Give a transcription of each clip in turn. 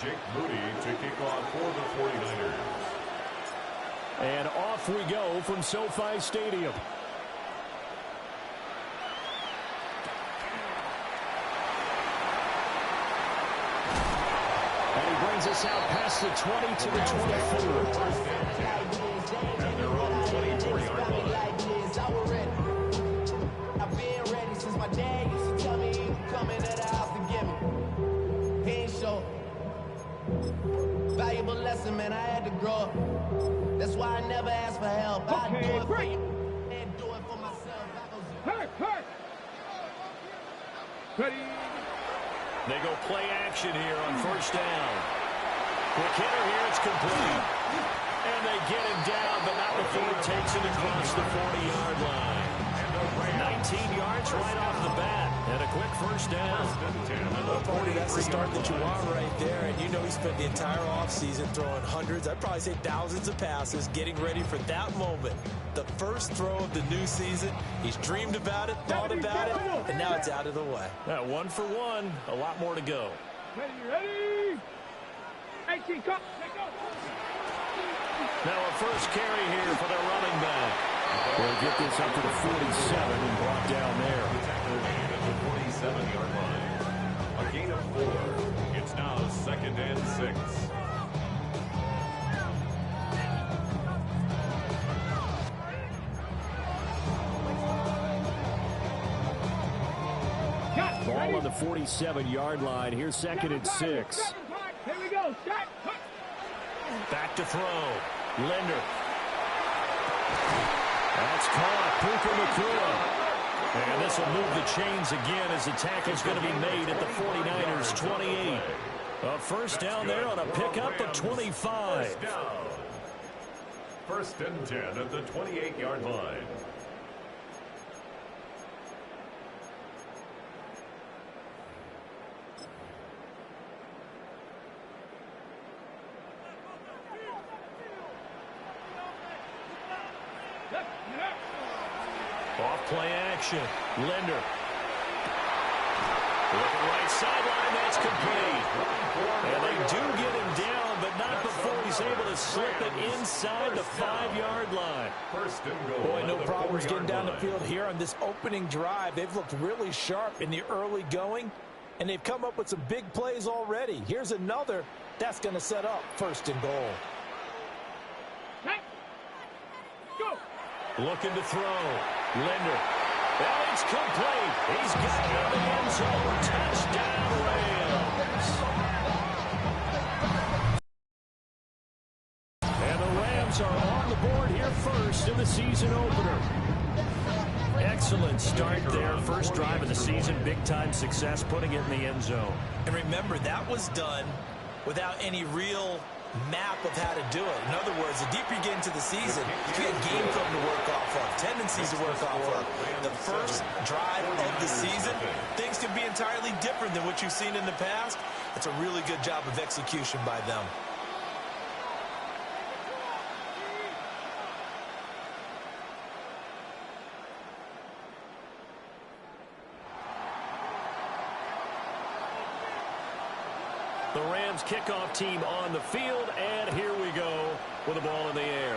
Jake Moody to kick off for the 49ers. And off we go from SoFi Stadium. And he brings us out past the 20 to the 24. At their own 24-yard line. I've been ready since my dad used to tell me he would come into the house to get me. He ain't show. Valuable lesson, man, I had to grow up. That's why I never ask for help. I do it for you and do it for myself. Hurt. Ready. They go play action here on first down. Quick hitter here, it's complete. And they get him down, but not before it takes him across the 40-yard line. 19 yards right off the bat. And a quick first down. That's the start that you want right there. And you know he spent the entire offseason throwing hundreds, I'd probably say thousands of passes, getting ready for that moment. The first throw of the new season. He's dreamed about it, thought about it, and now it's out of the way. 1 for 1. A lot more to go. Ready. 18, come. Now a first carry here for the running back. They'll get this up to the 47 and brought down there. At the 47-yard line. A gain of 4. It's now 2nd and 6. Ball on the 47-yard line. Here's 2nd and 6. Here we go. Shot. Back to throw. Linder. That's caught. Puka Nacua. And this will move the chains again as the tackle's going to be made at the 49ers 28. A first down there on a pickup of 25. First down. 1st and 10 at the 28-yard line. Off play action. Linder. Looking right sideline. That's complete. And they do get him down, but not before he's able to slip it inside the 5-yard line. First and goal. Boy, no problems getting down the field here on this opening drive. They've looked really sharp in the early going, and they've come up with some big plays already. Here's another that's going to set up 1st and goal. Go. Looking to throw. Linder. And it's complete. He's got it in the end zone. Touchdown, Rams. And the Rams are on the board here first in the season opener. Excellent start there. First drive of the season. Big-time success, putting it in the end zone. And remember, that was done without any real map of how to do it. In other words, the deeper you get into the season, you get game film to work off of, tendencies to work off of. The first drive of the season, things can be entirely different than what you've seen in the past. It's a really good job of execution by them. The Rams kickoff team on the field, and here we go with the ball in the air.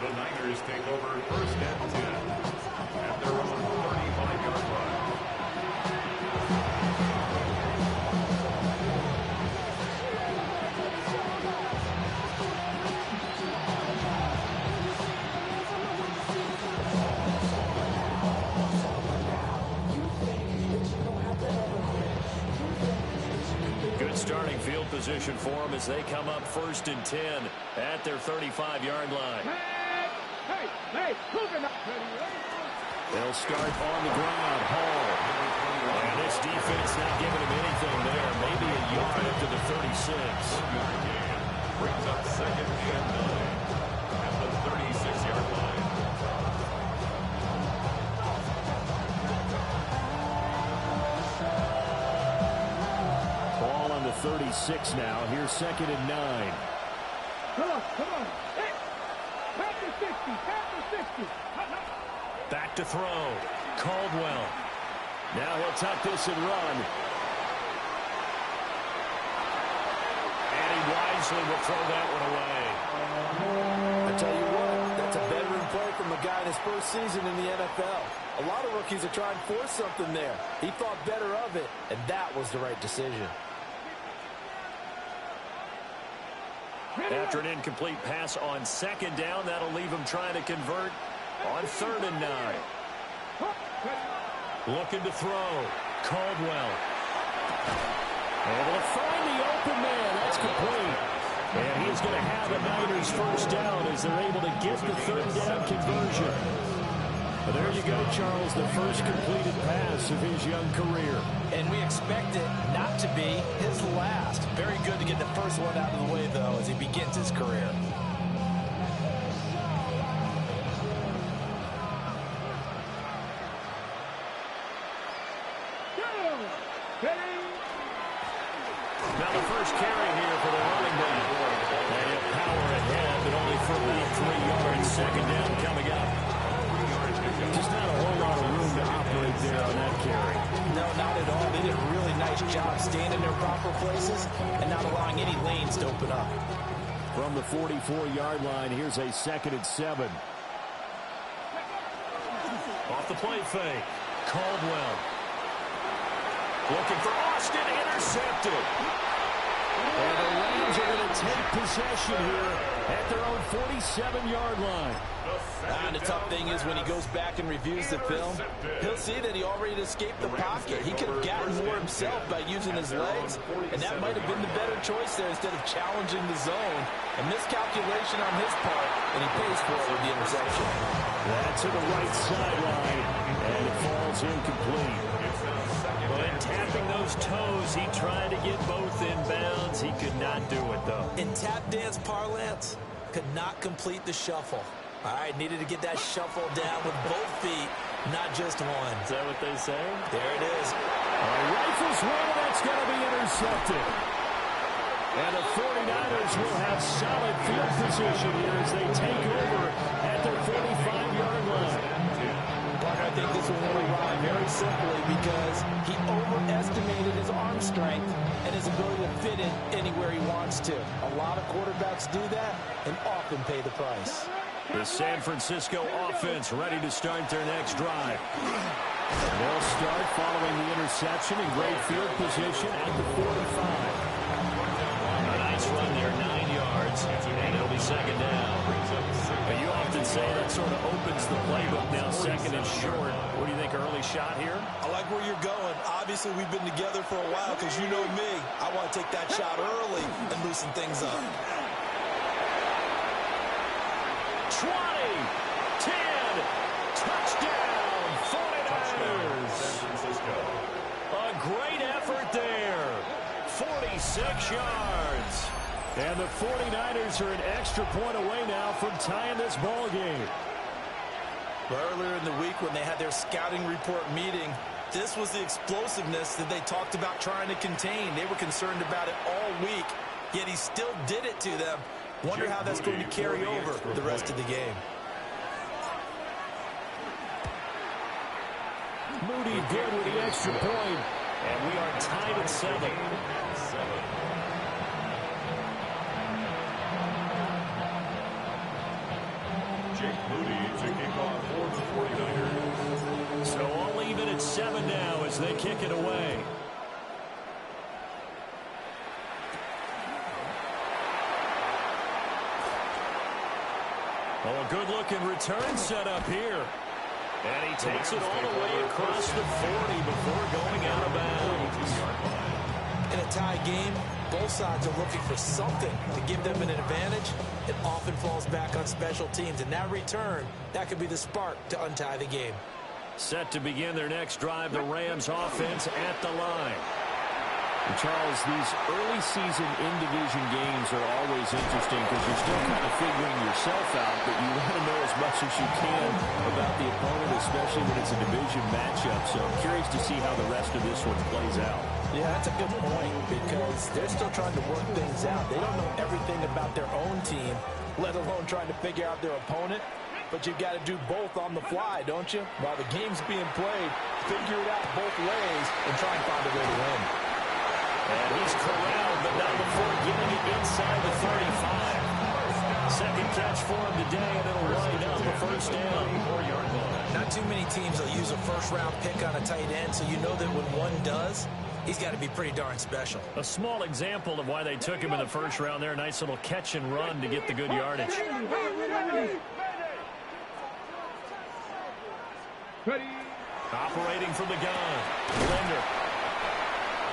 The Niners take over 1st and 10 at their own 35-yard line. Starting field position for them as they come up 1st and 10 at their 35-yard line. Hey, They'll start on the ground. Hall. And this defense not giving him anything there. Maybe a yard up to the 36. Brings up 2nd and 9 at the 36-yard line. Ball on the 36 now. Here's 2nd and 9. Come on. Hey, past the 60. Back to throw. Caldwell. Now he'll tuck this and run. and he wisely will throw that one away. I tell you what, that's a veteran play from a guy in his first season in the NFL. A lot of rookies are trying to force something there. He thought better of it, and that was the right decision. After an incomplete pass on second down, that'll leave him trying to convert on 3rd and 9. Looking to throw. Caldwell. Able to find the open man. That's complete. And he's going to have a Niners first down as they're able to get the 3rd down conversion. But there you go, Charles, the first completed pass of his young career. And we expect it not to be his last. Very good to get the first one out of the way, though, as he begins his career. Now the first carry here for the running back. They have power ahead, but only for about 3 yards. Second down coming up. Just not a whole lot of room to operate there on that carry. No, not at all. They did a really nice job staying in their proper places and not allowing any lanes to open up. From the 44-yard line, here's a 2nd and 7. Off the play fake. Caldwell. Looking for Austin, intercepted. And the Rams are going to take possession here at their own 47-yard line. And the tough thing is when he goes back and reviews the film, he'll see that he already escaped the pocket. He could have gotten more himself by using his legs, and that might have been the better choice there instead of challenging the zone. A miscalculation on his part, and he pays for it with the interception. That's to the right sideline, and it falls incomplete. But in tapping those toes, he tried to get both in bounds. He could not do it, though. In tap dance parlance, could not complete the shuffle. All right, needed to get that shuffle down with both feet, not just one. Is that what they say? There it is. Rifles one, that's going to be intercepted. And the 49ers will have solid field position here as they take over at their 45-yard line. I think this will really run very simply because he overestimated his arm strength and his ability to fit it anywhere he wants to. A lot of quarterbacks do that and often pay the price. The San Francisco offense ready to start their next drive. They'll start following the interception in great field position at the 45. A nice run there, 9 yards, and it'll be second down. But you often say that sort of opens the playbook now, 2nd and short. What do you think, early shot here? I like where you're going. Obviously, we've been together for a while because you know me. I want to take that shot early and loosen things up. 20, 10, touchdown, 49ers. A great effort there, 46 yards. And the 49ers are an extra point away now from tying this ball game. Earlier in the week when they had their scouting report meeting, this was the explosiveness that they talked about trying to contain. They were concerned about it all week, yet he still did it to them. Wonder how that's going to carry over the rest of the game. Moody good with the extra point, and we are tied at 7. Jake Moody taking off for the 49ers. So all even at 7 now as they kick it away. Oh, a good-looking return set up here. And he takes it all the way across the 40 before going out of bounds. In a tie game, both sides are looking for something to give them an advantage. It often falls back on special teams. And that return, that could be the spark to untie the game. Set to begin their next drive, the Rams offense at the line. And Charles, these early season in-division games are always interesting because you're still kind of figuring yourself out, but you want to know as much as you can about the opponent, especially when it's a division matchup. So I'm curious to see how the rest of this one plays out. Yeah, that's a good point because they're still trying to work things out. They don't know everything about their own team, let alone trying to figure out their opponent. But you've got to do both on the fly, don't you? While the game's being played, figure it out both ways and try and find a way to win. And he's corralled, but not before getting it inside the 35. Second catch for him today, and it'll wind up a first down. Not too many teams will use a first-round pick on a tight end, so you know that when one does, he's got to be pretty darn special. A small example of why they took him in the first round there. Nice little catch and run to get the good yardage. Operating from the gun. Linder.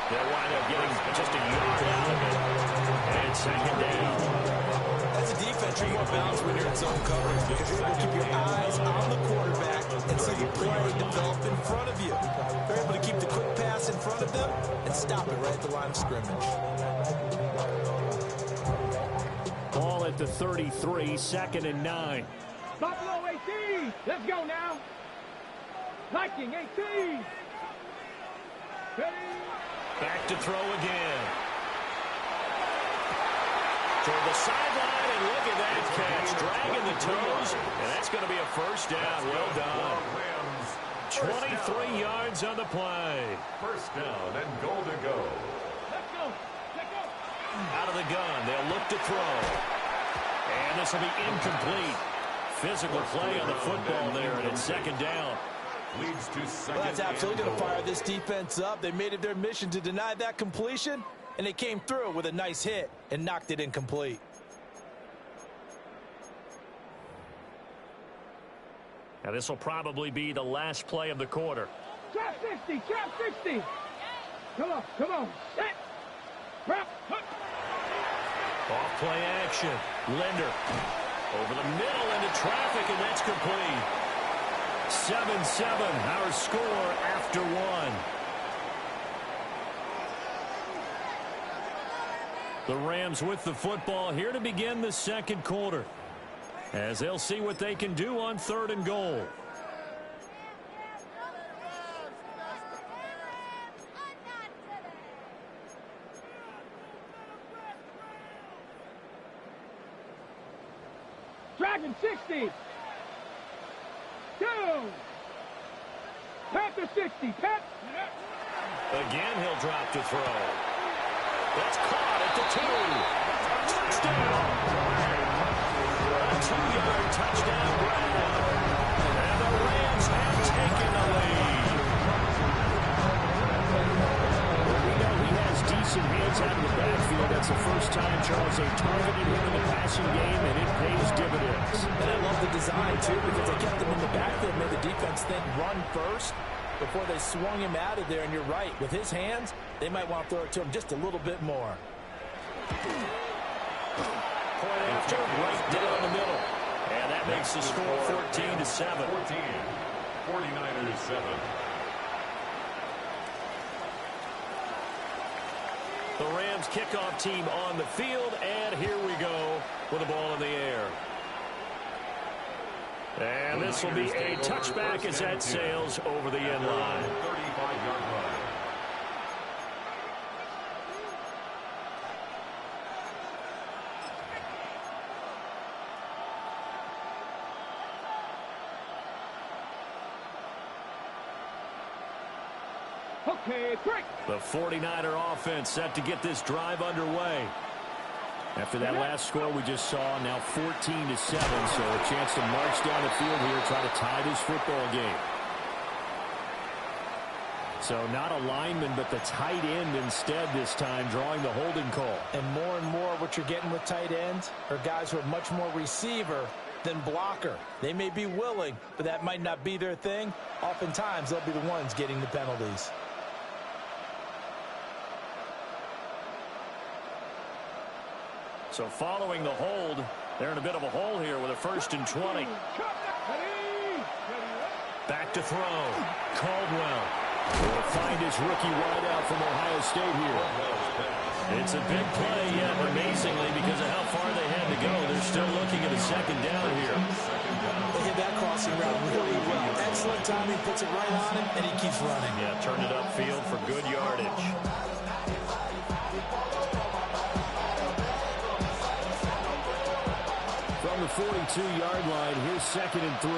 They'll wind up getting just a yard out of it. And second down. As a defense, you're more balanced when you're in zone coverage because you're able to keep your eyes on the quarterback and see the play develop in front of you. You're able to keep the quick pass in front of them and stop it right at the line of scrimmage. Ball at the 33, 2nd and 9. Buffalo 18. Let's go now. Viking 18. Ready? Back to throw again. Toward the sideline, and look at that catch. Dragging the toes, and that's going to be a first down. Well done. 23 yards on the play. First down and goal to go. Let's go. Let's go. Out of the gun, they'll look to throw. And this will be incomplete. Physical play on the football there, and it's second down. Leads to second. Well, that's absolutely going to fire this defense up. They made it their mission to deny that completion, and they came through with a nice hit and knocked it incomplete. Now this will probably be the last play of the quarter. Trap 60. Trap 60. Come on. Come on. Set. Trap. Off play action. Linder. Over the middle into traffic, and that's complete. 7-7, our score after one. The Rams with the football here to begin the second quarter, as they'll see what they can do on 3rd and goal. Dragon 60. 2. Panther 60. Pep. Again, he'll drop to throw. That's caught at the 2. Touchdown. A 2-yard touchdown grab. And the Rams have taken the lead. We know he has decent hands out of the backfield. That's the first time, Charles, they've targeted him in the passing game, and it pays dividends. And I love the design, too, because they kept him in the backfield, made the defense think run first before they swung him out of there. And you're right, with his hands, they might want to throw it to him just a little bit more. Point after, right down the middle. And that makes the score 14-7. 49ers 7. The Rams kickoff team on the field, and here we go with the ball in the air. And this will be a touchback as that sails over the end line. 35-yard line. Okay, quick. The 49er offense set to get this drive underway. After that last score we just saw, now 14-7, so a chance to march down the field here, try to tie this football game. So not a lineman, but the tight end instead this time, drawing the holding call. And more what you're getting with tight ends are guys who are much more receiver than blocker. They may be willing, but that might not be their thing. Oftentimes, they'll be the ones getting the penalties. So following the hold, they're in a bit of a hole here with a 1st and 20. Back to throw. Caldwell will find his rookie wideout from Ohio State here. It's a big play, yet amazingly, because of how far they had to go, they're still looking at a second down here. They hit that crossing route really well. Excellent timing, puts it right on him, and he keeps running. Yeah, turned it upfield for good yardage. From the 42-yard line, here's 2nd and 3.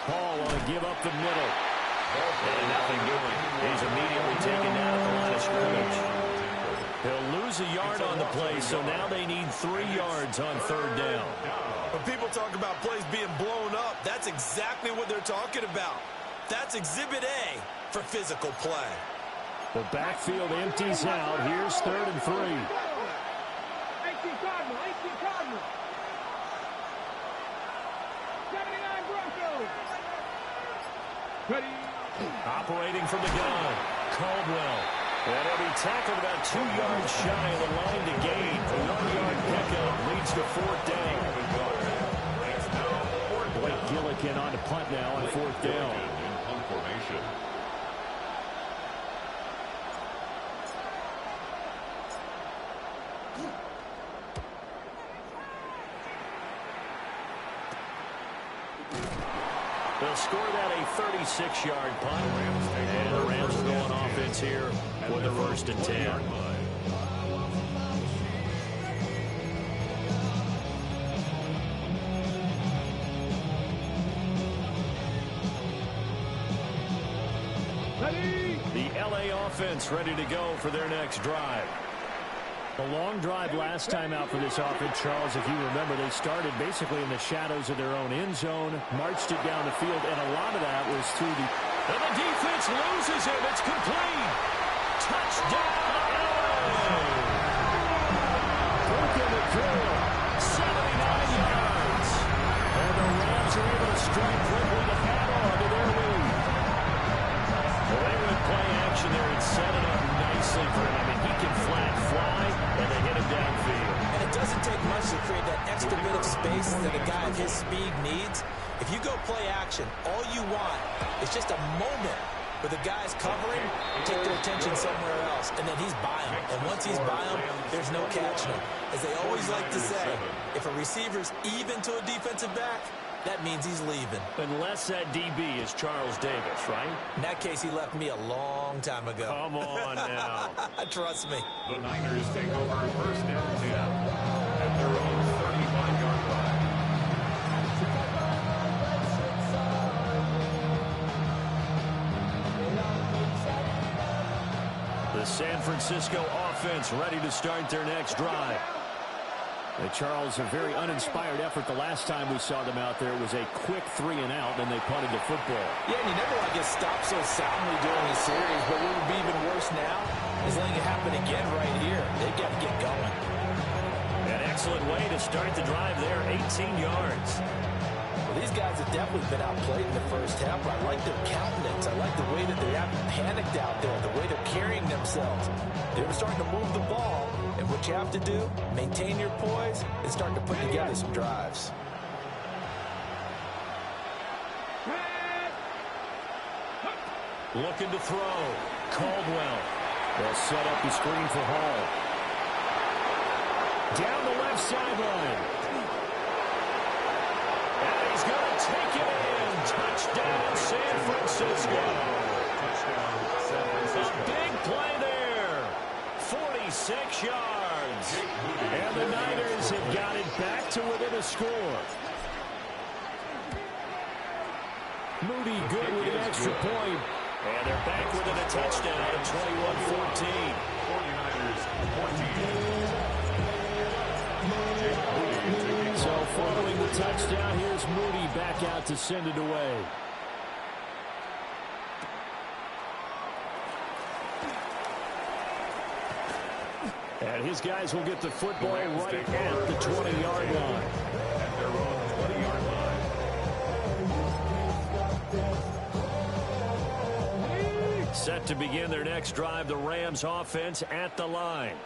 Paul want to give up the middle. And nothing doing. He's immediately taken down at the line of scrimmage. He'll lose a yard on the play, so now they need 3 yards on 3rd down. When people talk about plays being blown up, that's exactly what they're talking about. That's Exhibit A for physical play. The backfield empties out. Here's 3rd and 3. 18 Cardinal, 18 Cardinal. 79 Broncos. Ready. Operating from the gun, Caldwell. And he'll be tackled about 2 yards shy of the line to gain. A 1-yard pickup leads to 4th down. Blake Gillikin on to punt now on 4th down. Punt formation. They'll score that a 36-yard punt. And the Rams will go on offense here with a 1st and 10. The LA offense ready to go for their next drive. A long drive last time out for this offense, Charles. If you remember, they started basically in the shadows of their own end zone, marched it down the field, and a lot of that was through the... And the defense loses him. It's complete. Touchdown, LA! Broken the drill. 79 yards. And the Rams are able to strike quickly to add on to their lead. Well, they went play action there and set it up nicely for him. I mean, he can flat fly, and they hit him downfield. And it doesn't take much to create that extra bit of space that a guy of his speed needs. If you go play action, all you want is just a moment where the guy's covering, take their attention somewhere else, and then he's by him. And once he's by him, there's no catching him. As they always like to say, if a receiver's even to a defensive back, that means he's leaving. Unless that DB is Charles Davis, right? In that case, he left me a long time ago. Come on now. Trust me. The Niners take over 1st and 10 at their own 35-yard line. The San Francisco offense ready to start their next drive. Charles, a very uninspired effort the last time we saw them out there. It was a quick 3 and out, and they punted the football. Yeah, and you never want to get stopped so soundly during the series, but what would be even worse now is letting it happen again right here. They've got to get going. An excellent way to start the drive there, 18 yards. Well, these guys have definitely been outplayed in the first half, but I like their countenance. I like the way that they haven't panicked out there, the way they're carrying themselves. They were starting to move the ball. And what you have to do, maintain your poise and start to put together some drives. Looking to throw. Caldwell. They'll set up the screen for Hall. Down the left sideline. And he's going to take it in. Touchdown, San Francisco. Touchdown, San Francisco. A big play there. 46 yards. And the Niners have got it back to within a score. Moody good with an extra point. And they're back within a touchdown at 21-14. 49ers 14. So following the touchdown, here's Moody back out to send it away. And his guys will get the football right at the 20-yard line. At their own 20-yard line. Set to begin their next drive, the Rams offense at the line.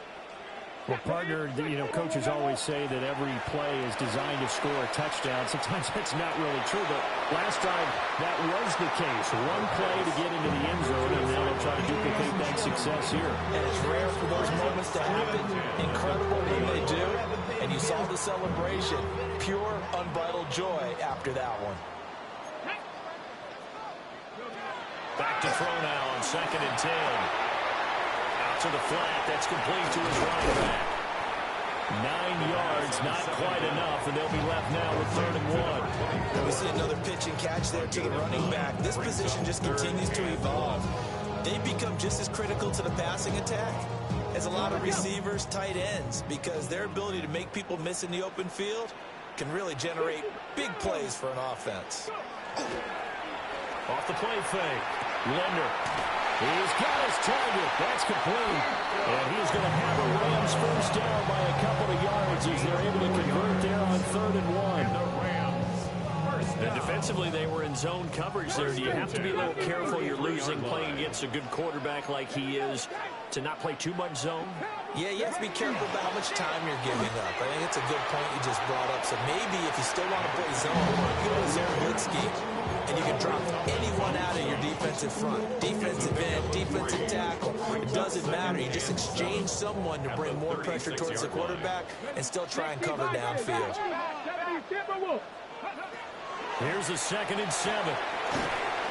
Well, partner, coaches always say that every play is designed to score a touchdown. Sometimes that's not really true, but last time that was the case. One play to get into the end zone, and now they'll try to duplicate that success here. And it's rare for those moments to happen. Incredible when they do. And you saw the celebration. Pure, unbridled joy after that one. Back to throw now on 2nd and 10. Out to the flat. That's complete to his running back. 9 yards, not quite enough, and they'll be left now with 3rd and 1. And we see another pitch and catch there to the running back. This position just continues to evolve. They become just as critical to the passing attack as a lot of receivers, tight ends, because their ability to make people miss in the open field can really generate big plays for an offense. Off the play fake. Linder. He's got his target. That's complete. And he's going to have the Rams first down by a couple of yards as they're able to convert there on 3rd and 1. And defensively, they were in zone coverage there. Do you have to be a little careful you're losing playing against a good quarterback like he is to not play too much zone? Yeah, you have to be careful about how much time you're giving up. I think it's a good point you just brought up. So maybe if you still want to play zone, you go to zone blitz scheme, and you can drop anyone out of your defensive front. Defensive end, defensive tackle. It doesn't matter. You just exchange someone to bring more pressure towards the quarterback and still try and cover downfield. Here's a 2nd and 7.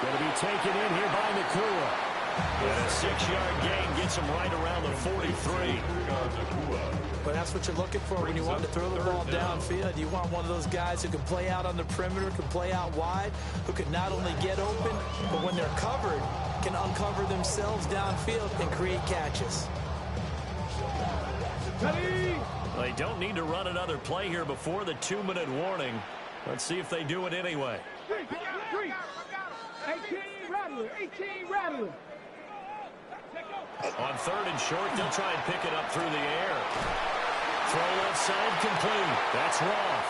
Going to be taken in here by Nakua. And a 6-yard gain gets him right around the 43. But that's what you're looking for when you want to throw the ball downfield. You want one of those guys who can play out on the perimeter, can play out wide, who can not only get open, but when they're covered, can uncover themselves downfield and create catches. They don't need to run another play here before the 2-minute warning. Let's see if they do it anyway. 18 Rattler. On 3rd and short, they'll try and pick it up through the air. Throw left side complete. That's Roth.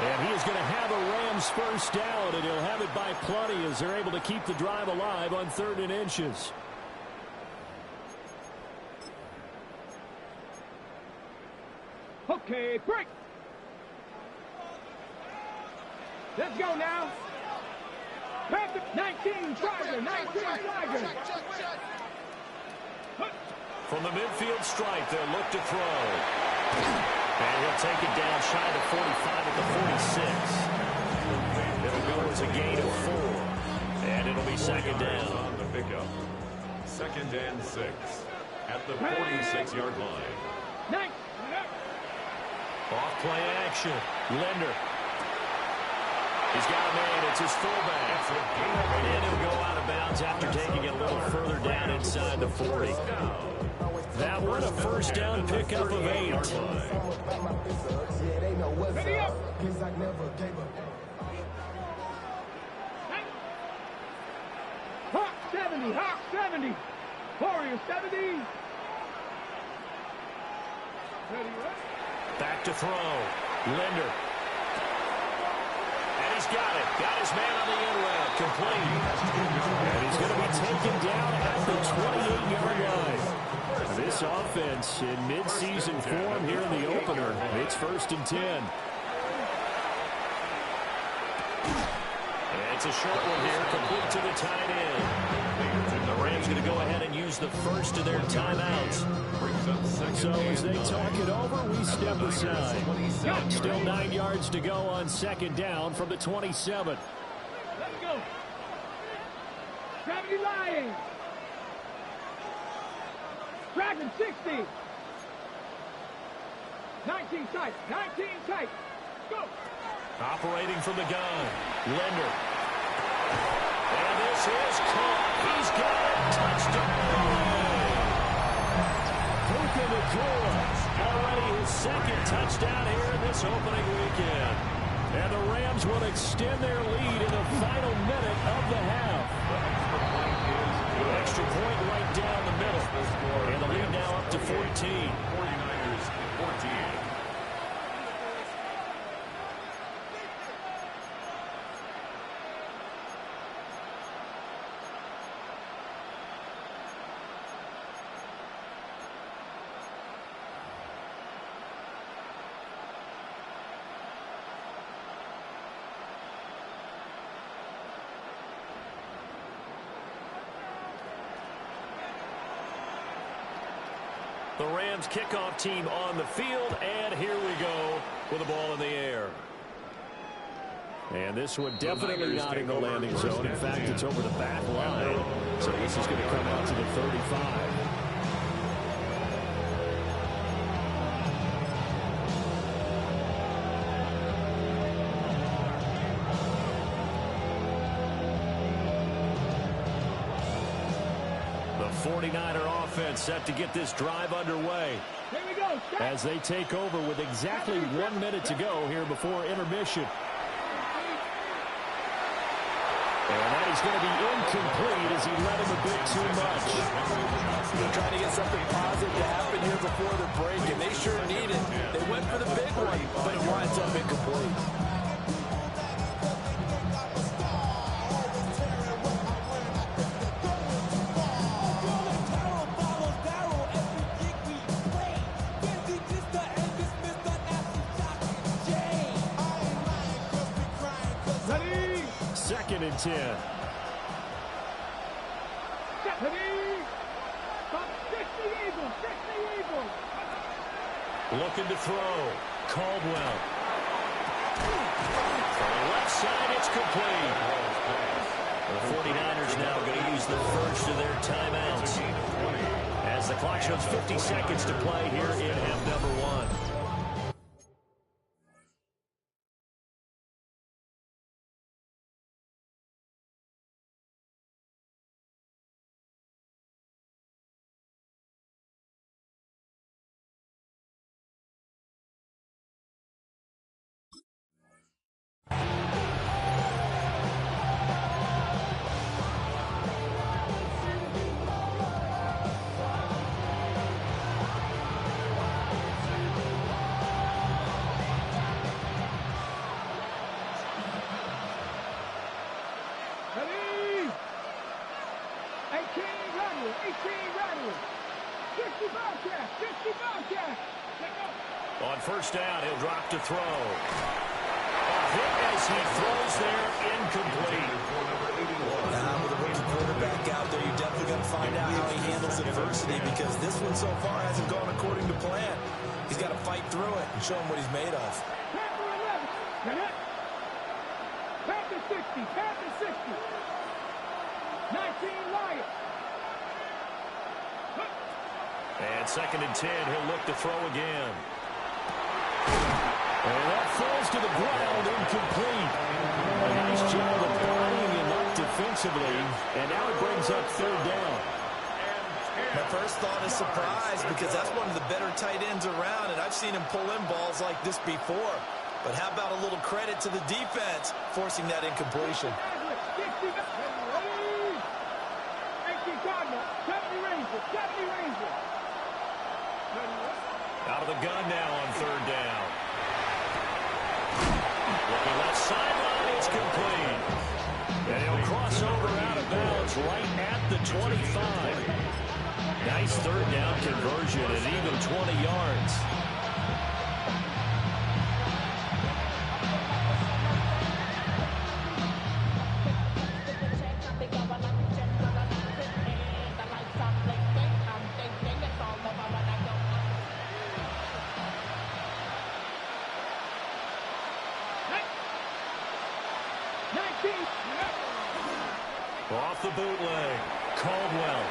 And he is going to have a Rams first down, and he'll have it by plenty as they're able to keep the drive alive on 3rd and inches. Okay, break. Let's go now. 19 Tiger. From the midfield stripe, they'll look to throw. And he'll take it down shy of 45 at the 46. It'll go as a gain of 4. And it'll be 2nd down. On the pickup. 2nd and 6 at the 46-yard line. Off play action. Linder. He's got a man. It's his fullback. And he'll go out of bounds after taking it a little further down inside the 40. That one a first down pickup of 8. Hawk 70. Warrior 70. Back to throw. Linder. And he's got it. Got his man on the end route. Complete. And he's going to be taken down at the 28-yard line. This offense in midseason form here in the opener. It's 1st and 10. And it's a short one here, complete to the tight end. The Rams going to go ahead and use the first of their timeouts. So as they talk it over, we step aside. Still 9 yards to go on 2nd down from the 27. Let's go. 70 Lions. Dragon 60. 19 tight. Go. Operating from the gun. Linder. And this is caught. He's got it. Touchdown. Already his 2nd touchdown here in this opening weekend. And the Rams will extend their lead in the final minute of the half. Extra point right down the middle. And the lead now up to 14. 49ers 14. The Rams kickoff team on the field, and here we go with the ball in the air. And this one definitely not in the landing zone. In fact, it's over the back line. So this is going to come out to the 35. The 49er offense set to get this drive underway. Here we go. As they take over with exactly 1 minute to go here before intermission. And that is going to be incomplete as he led him a bit too much. They're trying to get something positive to happen here before the break, and they sure need it. They went for the big one, but it winds up incomplete. Second and 10. Looking to throw. Caldwell. From the left side, it's complete. The 49ers now going to use the first of their timeouts as the clock shows 50 seconds to play here in half number 1. On first down, he'll drop to throw. A hit as he throws there, incomplete. Now, with a rookie quarterback out there, you definitely got to find out how he handles adversity, because this one so far hasn't gone according to plan. He's got to fight through it and show him what he's made of. Panther 60, Panther 60. 19 Lions. And second and 10, he'll look to throw again. And that falls to the ground, incomplete. A nice job of bodying him up defensively, and now it brings up third down. My first thought is surprise, because that's one of the better tight ends around, and I've seen him pull in balls like this before. But how about a little credit to the defense forcing that incompletion? Out of the gun now on third down. Looking left sideline, it's complete. And he'll cross over out of bounds right at the 25. Nice third down conversion at even 20 yards. Off the bootleg, Caldwell.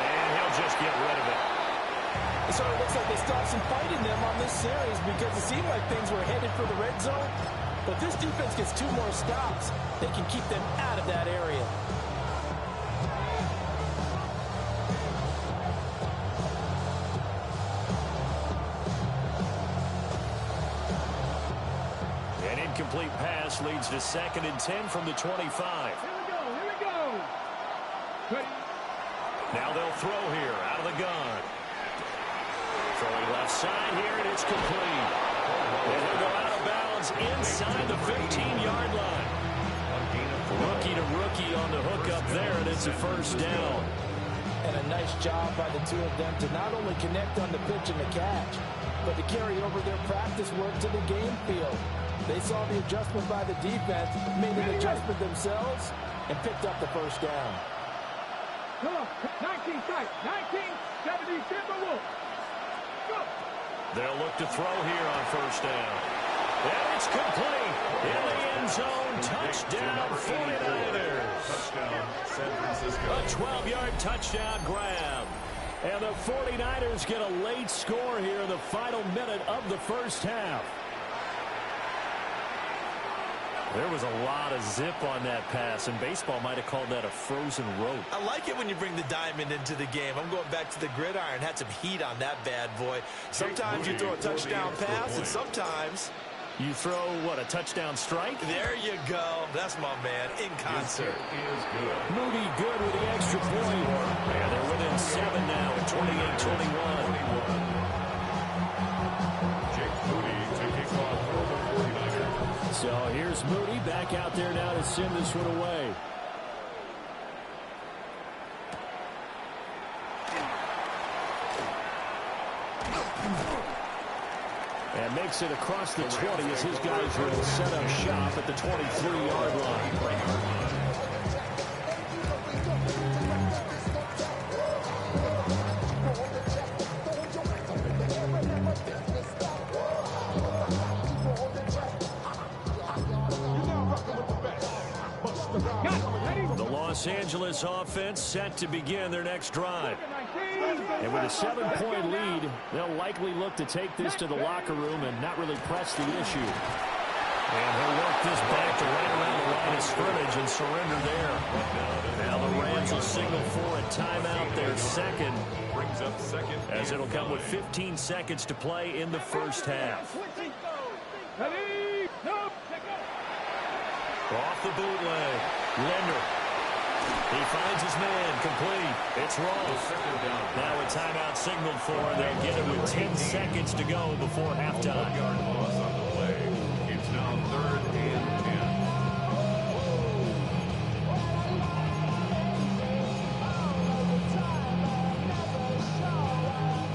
And he'll just get rid of it. It sort of looks like they stopped some fight in them on this series, because it seemed like things were headed for the red zone. But this defense gets 2 more stops. They can keep them out of that area. An incomplete pass leads to second and 10 from the 25. Now they'll throw here out of the gun. Throwing left side here, and it's complete. And he'll go out of bounds inside the 15-yard line. Rookie to rookie on the hook up there, and it's a first down. And a nice job by the two of them to not only connect on the pitch and the catch, but to carry over their practice work to the game field. They saw the adjustment by the defense, made an adjustment themselves, and picked up the first down. Come on, 19 tight, 1970 Timberwolves. Go. They'll look to throw here on first down. And it's complete. In the end zone, touchdown 49ers. Touchdown San Francisco. A 12-yard touchdown grab. And the 49ers get a late score here in the final minute of the first half. There was a lot of zip on that pass, and baseball might have called that a frozen rope. I like it when you bring the diamond into the game. I'm going back to the gridiron. Had some heat on that bad boy. Sometimes you throw a touchdown pass, and sometimes you throw, what, a touchdown strike? There you go. That's my man, in concert. Moody good with the extra point. And they're within 7 now at 28-21. So here's Moody back out there now to send this one away. And makes it across the 20 as his guys will set up shop at the 23-yard line. The Los Angeles offense set to begin their next drive. And with a 7-point lead, they'll likely look to take this to the locker room and not really press the issue. And he'll work this back to right around the line of scrimmage and surrender there. Now the Rams will signal for a timeout, their second, as it'll come with 15 seconds to play in the first half. Off the bootleg, Linder. He finds his man, complete. It's wrong. Now a timeout signaled for, and they'll get it with 10 seconds to go before halftime. It's now 3rd and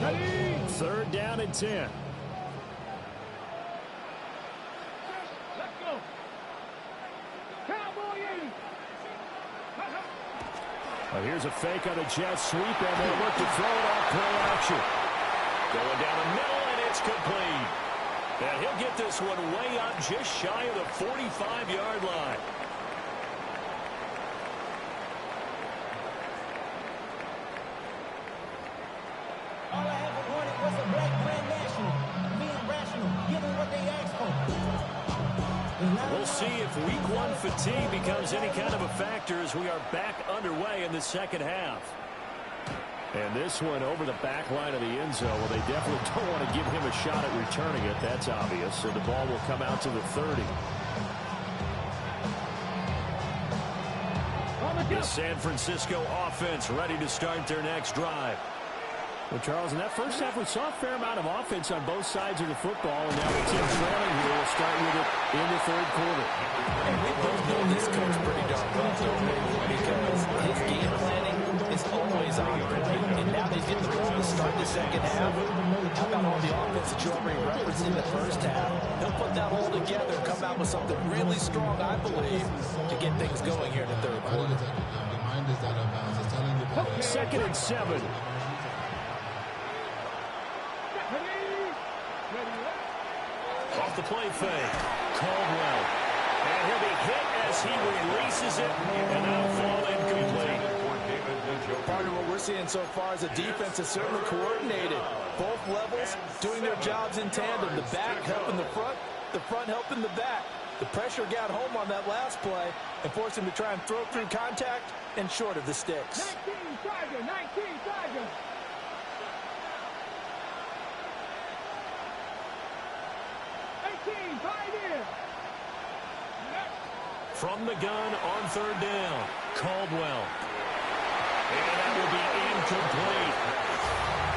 10. Third down and 10. Here's a fake on a jet sweep, and they'll look to throw it off play action. Going down the middle, and it's complete. And he'll get this one way up just shy of the 45-yard line. All I ever wanted was a black Grand National. Being rational, giving what they asked for. We'll see if week 1 fatigue becomes any kind of a factor as we are back underway in the second half. And this one over the back line of the end zone. Well, they definitely don't want to give him a shot at returning it. That's obvious. So the ball will come out to the 30. The San Francisco offense ready to start their next drive. Well, Charles, in that first half, we saw a fair amount of offense on both sides of the football, and now the team trailing here will start with it in the third quarter. And we both know this coach pretty darn well, because his game planning is always on point. And now they get the ball to start the second half. How about all the offense that you already referenced in the first half? He'll put that all together and come out with something really strong, I believe, to get things going here in the third quarter. Second and 7. Off the play fake, Caldwell. And he'll be hit as he releases it, and that'll fall incomplete. Part of what we're seeing so far is the defense is certainly coordinated. Both levels doing their jobs in tandem. The back helping the front helping the back. The pressure got home on that last play and forced him to try and throw through contact and short of the sticks. 19 Tiger. From the gun on third down, Caldwell. And that will be incomplete.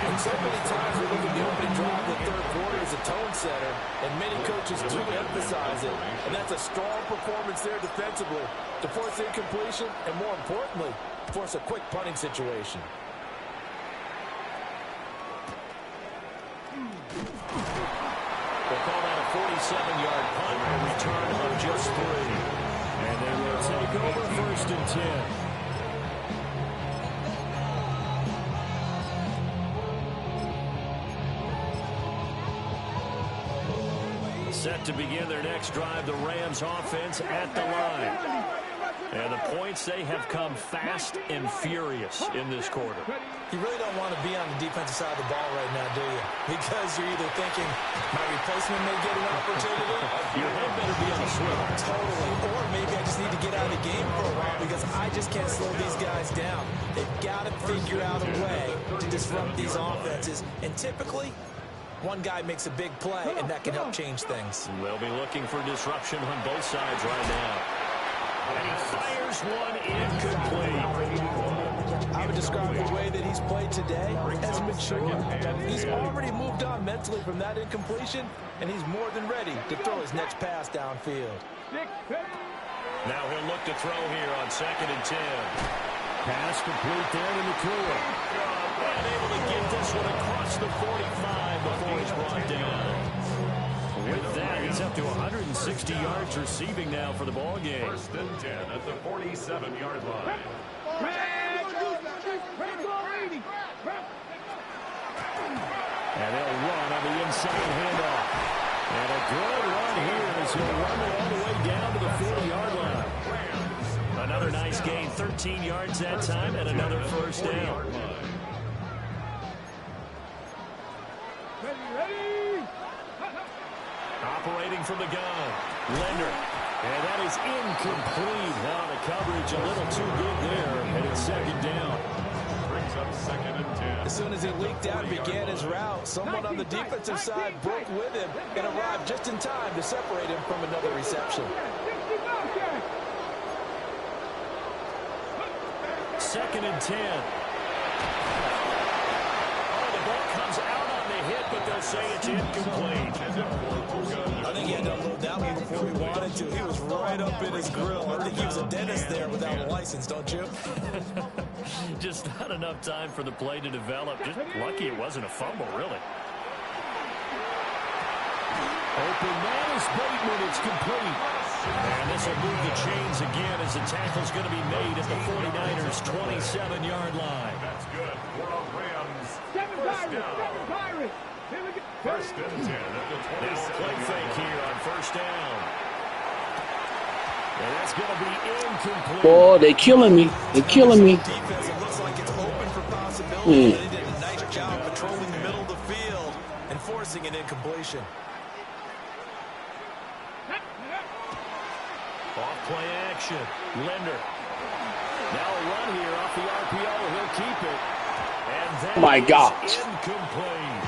And so many times we look at the opening drive of the third quarter as a tone setter, and many coaches do emphasize it. And that's a strong performance there defensively to force incompletion and, more importantly, force a quick punting situation. They'll call that a 47-yard punt, a return of just 3. And they will take over first and 10. Set to begin their next drive, the Rams offense at the line. And the points, they have come fast and furious in this quarter. You really don't want to be on the defensive side of the ball right now, do you? Because you're either thinking, my replacement may get an opportunity. Your head better be on the swivel. Totally. Or maybe I just need to get out of the game for a while because I just can't slow these guys down. They've got to figure out a way to disrupt these offenses. And typically, one guy makes a big play, and that can help change things. They'll be looking for disruption on both sides right now. And he fires one incomplete. I would describe the way that he's played today as mature. He's already moved on mentally from that incompletion, and he's more than ready to throw his next pass downfield. Now he'll look to throw here on 2nd and 10. Pass complete there to McCool. And able to get this one across the 45 before he's brought down. With that, he's up to 160 yards receiving now for the ball game. 1st and 10 at the 47-yard line. And they'll run on the inside handoff. And a good run here as he'll run it all the way down to the 40-yard line. Another nice gain, 13 yards that time, and another first down. Operating from the gun, Linder. And that is incomplete. Now the coverage a little too good there, and it's 2nd down. Brings up 2nd and 10. As soon as he leaked out and began his route, someone on the defensive side broke with him and arrived just in time to separate him from another reception. 2nd and 10. Oh, the ball comes out on the hit, but they'll say it's incomplete. I think he had to unload that one before he wanted to. He was right up in his grill. I think he was a dentist there without a license, don't you? Just not enough time for the play to develop. Just lucky it wasn't a fumble, really. Open man is Bateman. It's complete. And this will move the chains again as the tackle's going to be made at the 49ers' 27-yard line. That's good for a Rams. First down. 1st and 10 at the 27. Now play fake here on 1st down. And that's going to be incomplete. Boy, they're killing me. They're killing me. Defense, it looks like it's open for possibility. They did a nice job patrolling the middle of the field and forcing an incompletion. Off play action. Linder. Now a run here off the RPO. He'll keep it. And that My God. Incomplete.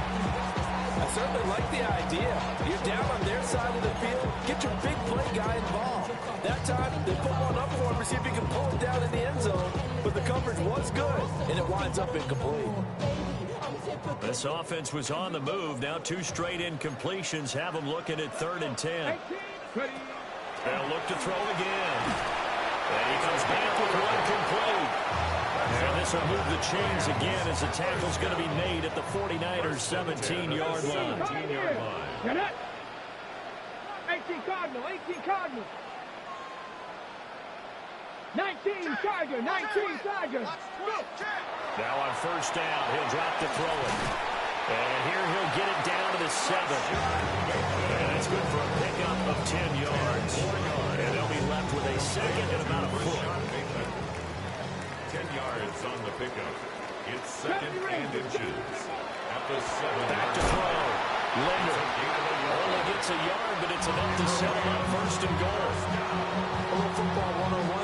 I certainly like the idea. You're down on their side of the field. Get your big play guy involved. That time, they put one up for him to see if he can pull it down in the end zone. But the coverage was good, and it winds up incomplete. This offense was on the move. Now 2 straight incompletions have them looking at 3rd and 10. They'll look to throw again. And he comes back with one complete. And this will move the chains again as the tackle's going to be made at the 49ers' 17-yard line. 17-yard line. 18 Cardinal, 18 Cardinal. 19 Charger, 19 Charger. Now on 1st down, he'll drop to throw it. And here he'll get it down to the 7. And that's good for a pickup of 10 yards. And they'll be left with a 2nd and about a foot. 10 yards on the pickup. It's 2nd and inches. At the 7. Back to throw. Linder only gets a yard, but it's enough to settle on 1st and goal. A little football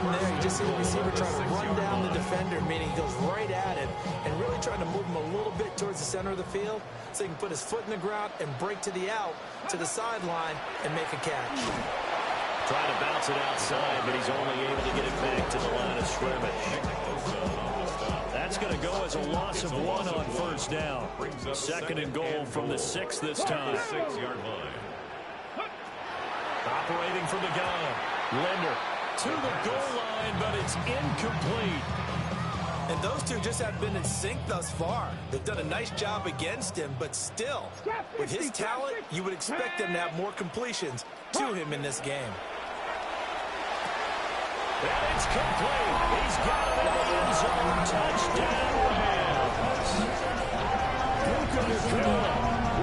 101 there. You just see the receiver trying to run down the defender, meaning he goes right at him and really trying to move him a little bit towards the center of the field so he can put his foot in the ground and break to the out, to the sideline, and make a catch. Trying to bounce it outside, but he's only able to get it back to the line of scrimmage. That's going to go as a loss of 1 on 1st down. 2nd and goal from the 6 this time. 6-yard line. Operating from the gun. Linder to the goal line, but it's incomplete. And those two just have been in sync thus far. They've done a nice job against him, but still, with his talent, you would expect them to have more completions to him in this game. And it's complete. He's got it in the end zone. Touchdown, Rams. Puka Nacua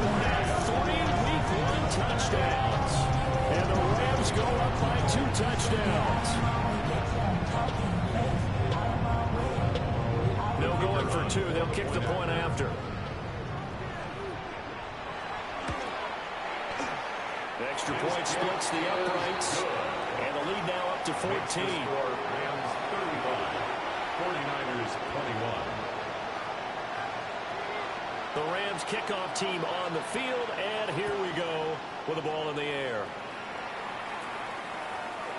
with that 3 week 1 touchdowns. And the Rams go up by 2 touchdowns. for two. They'll kick the point after. The extra point splits the uprights. And the lead now up to 14. Rams 35, 49ers 21. The Rams kickoff team on the field, and here we go with the ball in the air.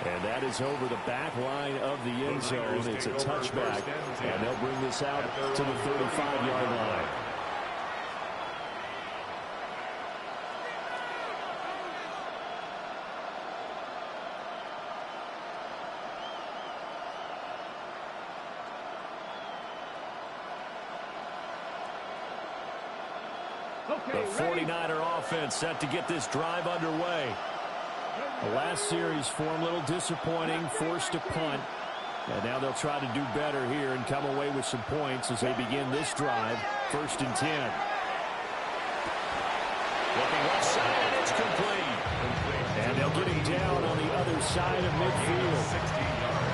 And that is over the back line of the end zone. It's a touchback, and they'll bring this out to the 35-yard line. The 49er offense set to get this drive underway. The last series for them, a little disappointing, forced to punt. And now they'll try to do better here and come away with some points as they begin this drive. 1st and 10. Looking left side, and it's complete. And they'll get him down on the other side of midfield.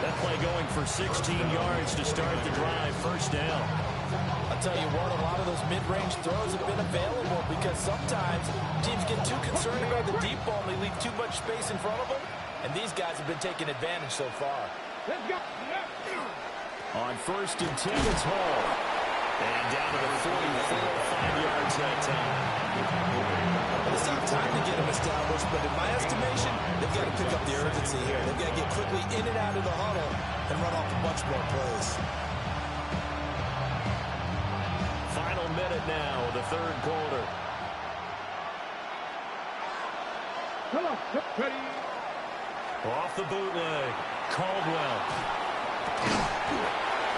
That play going for 16 yards to start the drive. 1st down. I'll tell you what, a lot of those mid-range throws have been available because sometimes teams get too concerned about the deep ball and they leave too much space in front of them. And these guys have been taking advantage so far. Let's go. On 1st and 10, it's Hall. And down to the 44, 5 yards that time. It's not time to get them established, but in my estimation, they've got to pick up the urgency here. They've got to get quickly in and out of the huddle and run off a bunch more plays. Final minute now of the 3rd quarter. Come on. Ready. Off the bootleg. Caldwell.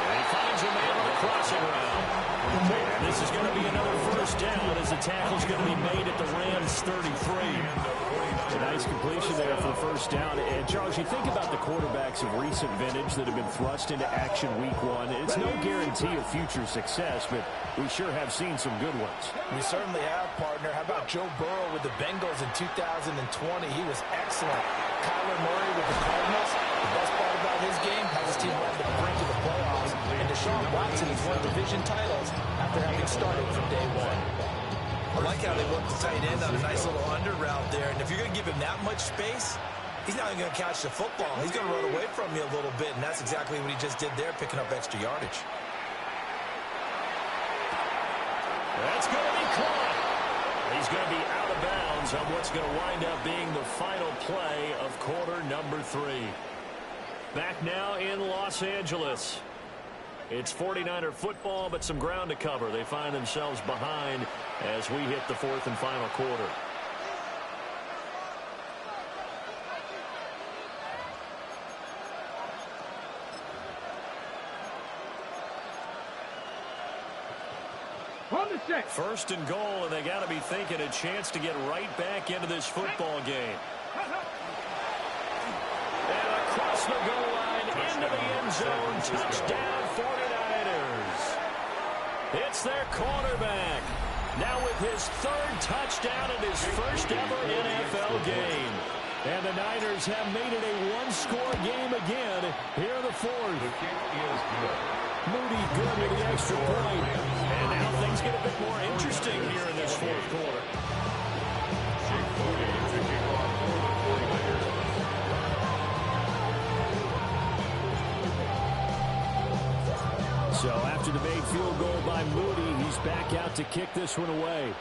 And he finds a man on the crossing route. And this is going to be another 1st down as the tackle's going to be made at the Rams 33. A nice completion there for the 1st down. And, Charles, you think about the quarterbacks of recent vintage that have been thrust into action week 1. It's no guarantee of future success, but we sure have seen some good ones. We certainly have, partner. How about Joe Burrow with the Bengals in 2020? He was excellent. Kyler Murray with the Cardinals. The best part about his game has his team on the brink of the playoffs. And Deshaun Watson has won division titles after having started from day 1. I like how they work the tight end on a nice little under route there. And if you're going to give him that much space, he's not even going to catch the football. He's going to run away from you a little bit, and that's exactly what he just did there, picking up extra yardage. That's going to be caught. He's going to be out of bounds on what's going to wind up being the final play of quarter number 3. Back now in Los Angeles. It's 49er football, but some ground to cover. They find themselves behind as we hit the 4th and final quarter. On the set. 1st and goal, and they got to be thinking a chance to get right back into this football game. And across the goal line, into the end zone, touchdown 49ers. It's their cornerback. Now with his 3rd touchdown in his 1st ever NFL game. And the Niners have made it a 1-score game again here in the 4th. Moody good with the extra point. And now things get a bit more interesting here in this 4th quarter. So after the made field goal by Moody, he's back out to kick this one away.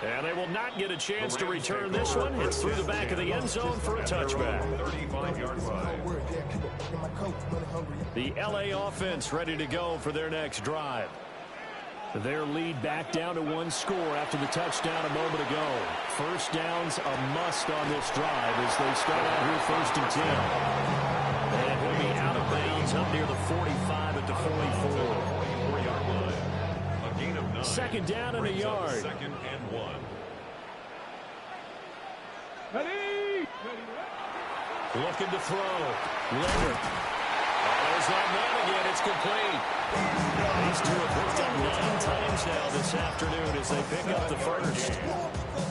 And they will not get a chance to return this one. It's through the back of the end zone for a touchback. 35-yard line. The LA offense ready to go for their next drive. Their lead back down to 1 score after the touchdown a moment ago. 1st down's a must on this drive as they start out here 1st and 10. And he'll be out of bounds up near the 45 at the 44. 44-yard line. A gain of 9. 2nd down and a yard. 2nd and 1. Ready. Looking to throw. Leonard. Oh, there's that man again. It's complete. These two have picked up 9 times now this afternoon as they pick up the first.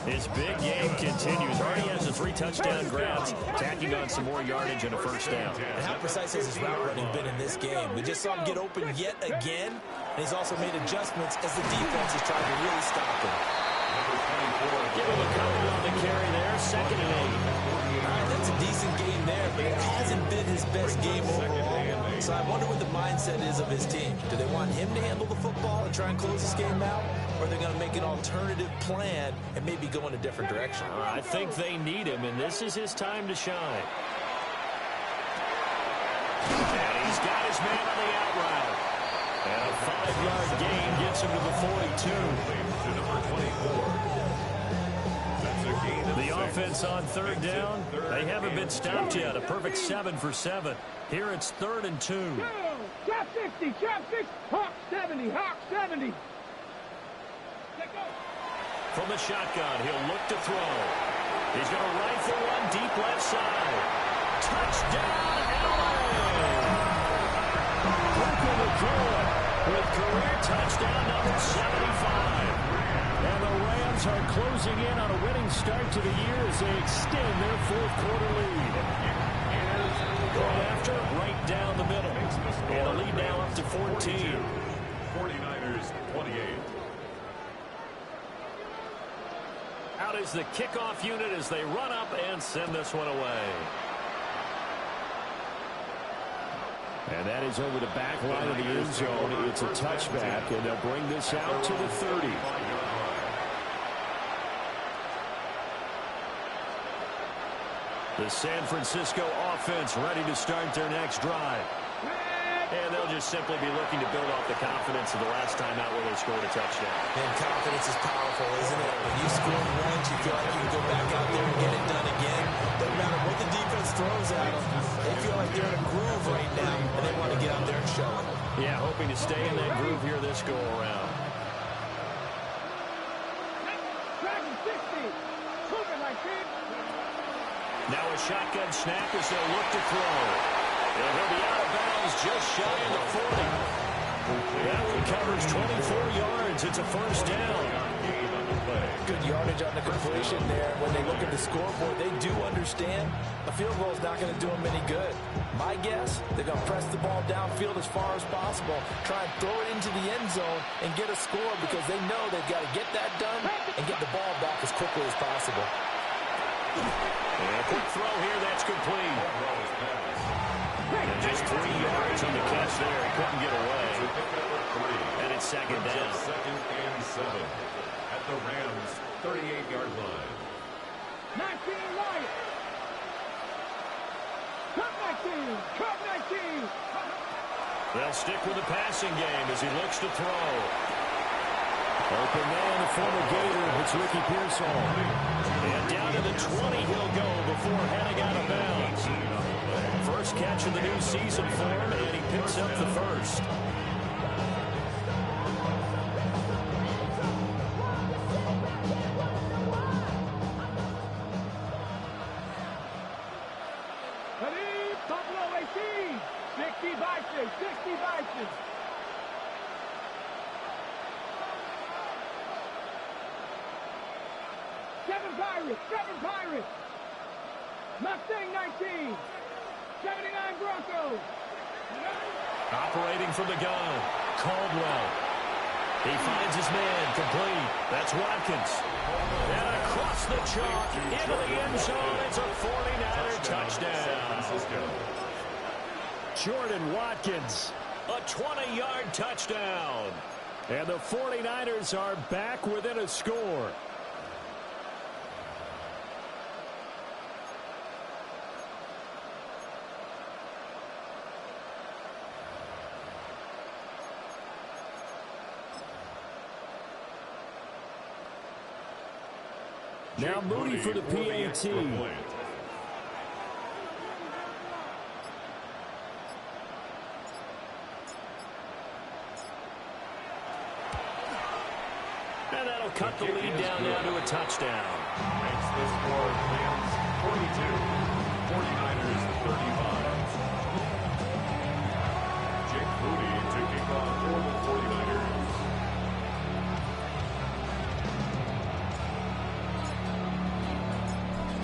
His big game continues. Already has the 3 touchdown grabs, tacking on some more yardage and a first down. And how precise has his route running been in this game? We just saw him get open yet again, and he's also made adjustments as the defense has tried to really stop him. Give him a couple on the carry there. 2nd and 8. All right, that's a decent game there, but it hasn't been his best game overall. So I wonder what the mindset is of his team. Do they want him to handle the football and try and close this game out? Or are they going to make an alternative plan and maybe go in a different direction? I think they need him, and this is his time to shine. And he's got his man on the out route. And a 5-yard gain gets him to the 42. To number 24. The offense on 3rd down. They haven't been stopped yet. A perfect 7 for 7. Here it's 3rd and 2. Trap 60, trap 60, Hawk 70, Hawk 70. From the shotgun, he'll look to throw. He's going to rifle one deep left side. Touchdown, LA! Brooklyn with career touchdown number 75. And the Rams are closing in on a winning start to the year as they extend their 4th quarter lead. Going after right down the middle. And the lead now up to 14. 49ers 28. Out is the kickoff unit as they run up and send this one away. And that is over the back line of the end zone. It's a touchback, and they'll bring this out to the 30. The San Francisco offense ready to start their next drive. And they'll just simply be looking to build off the confidence of the last time out where they scored a touchdown. And confidence is powerful, isn't it? When you score once, you feel like you can go back out there and get it done again. Doesn't matter what the defense throws at them. They feel like they're in a groove right now, and they want to get out there and show it. Yeah, hoping to stay in that groove here this go-around. Now a shotgun snap as they'll look to throw. And he'll be out of bounds just shy of the 40. That one covers 24 yards. It's a first down. Good yardage on the completion there. When they look at the scoreboard, they do understand a field goal is not going to do them any good. My guess, they're going to press the ball downfield as far as possible, try and throw it into the end zone and get a score because they know they've got to get that done and get the ball back as quickly as possible. And a quick throw here, that's complete. And just 3 yards on the catch there. He couldn't get away. And it's 2nd down. 2nd and 7 at the Rams' 38-yard line. 19 right. Cut 19. Cut 19. They'll stick with the passing game as he looks to throw. Open man, the former Gator. It's Ricky Pearsall. And down to the 20 he'll go before heading out of bounds. First catch of the new season for him, and he picks up the first. Ready? Buffalo 18. 60 Bison. 60 Bison. Seven Pirates. Mustang 19. 79 Broncos. Operating from the gun, Caldwell. He finds his man, complete. That's Watkins. And across the chalk, into the end zone. It's a 49er touchdown. Jordan Watkins, a 20-yard touchdown. And the 49ers are back within a score. Now Moody for the PAT. And that'll cut the lead down now to a touchdown. Makes the score Rams 42, 49ers 35.